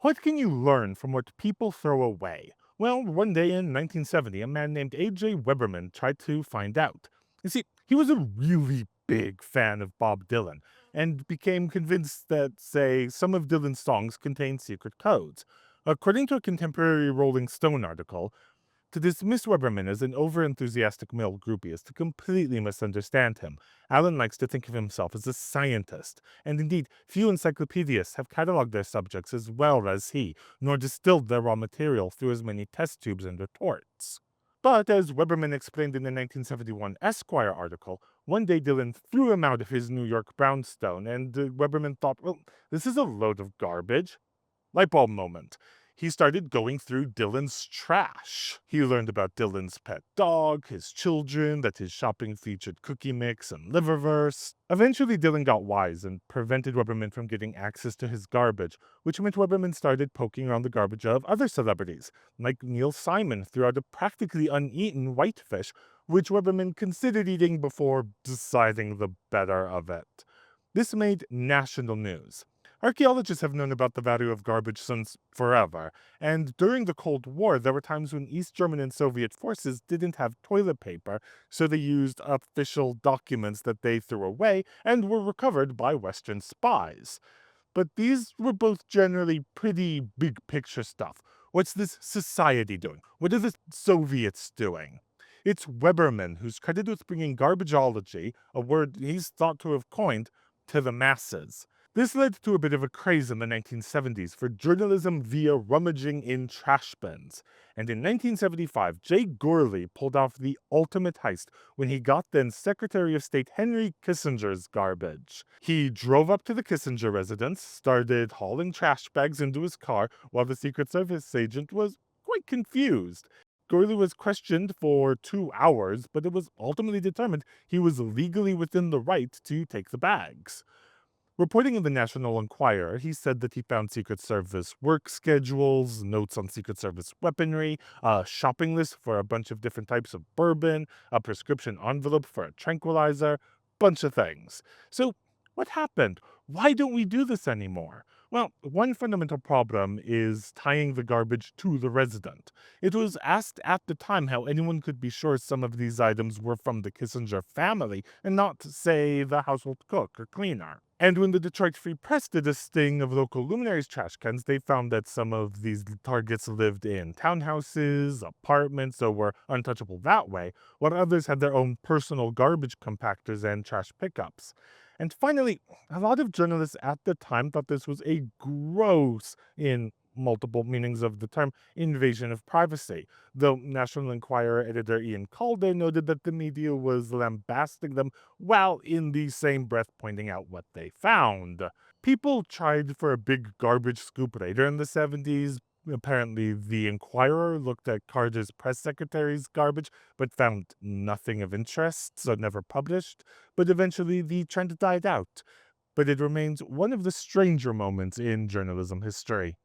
What can you learn from what people throw away? Well, one day in 1970, a man named A.J. Weberman tried to find out. You see, he was a really big fan of Bob Dylan and became convinced that, say, some of Dylan's songs contained secret codes. According to a contemporary Rolling Stone article, to dismiss Weberman as an overenthusiastic male groupie is to completely misunderstand him. Allen likes to think of himself as a scientist, and indeed, few encyclopedists have cataloged their subjects as well as he, nor distilled their raw material through as many test tubes and retorts. But as Weberman explained in the 1971 Esquire article, one day Dylan threw him out of his New York brownstone, and Weberman thought, well, this is a load of garbage. Light bulb moment. He started going through Dylan's trash. He learned about Dylan's pet dog, his children, that his shopping featured Cookie Mix and Liververse. Eventually, Dylan got wise and prevented Weberman from getting access to his garbage, which meant Weberman started poking around the garbage of other celebrities, like Neil Simon threw out a practically uneaten whitefish, which Weberman considered eating before deciding the better of it. This made national news. Archaeologists have known about the value of garbage since forever, and during the Cold War, there were times when East German and Soviet forces didn't have toilet paper, so they used official documents that they threw away and were recovered by Western spies. But these were both generally pretty big picture stuff. What's this society doing? What are the Soviets doing? It's Weberman who's credited with bringing garbageology, a word he's thought to have coined, to the masses. This led to a bit of a craze in the 1970s for journalism via rummaging in trash bins. And in 1975, Jay Gourley pulled off the ultimate heist when he got then Secretary of State Henry Kissinger's garbage. He drove up to the Kissinger residence, started hauling trash bags into his car while the Secret Service agent was quite confused. Gourley was questioned for 2 hours, but it was ultimately determined he was legally within the right to take the bags. Reporting in the National Enquirer, he said that he found Secret Service work schedules, notes on Secret Service weaponry, a shopping list for a bunch of different types of bourbon, a prescription envelope for a tranquilizer, bunch of things. So, what happened? Why don't we do this anymore? Well, one fundamental problem is tying the garbage to the resident. It was asked at the time how anyone could be sure some of these items were from the Kissinger family and not, say, the household cook or cleaner. And when the Detroit Free Press did a sting of local luminaries' trash cans, they found that some of these targets lived in townhouses, apartments, or were untouchable that way, while others had their own personal garbage compactors and trash pickups. And finally, a lot of journalists at the time thought this was a gross, in multiple meanings of the term, invasion of privacy, though National Enquirer editor Ian Calder noted that the media was lambasting them while in the same breath pointing out what they found. People tried for a big garbage scoop later in the 70s. Apparently, the Enquirer looked at Carter's press secretary's garbage, but found nothing of interest, so never published. But eventually, the trend died out. But it remains one of the stranger moments in journalism history.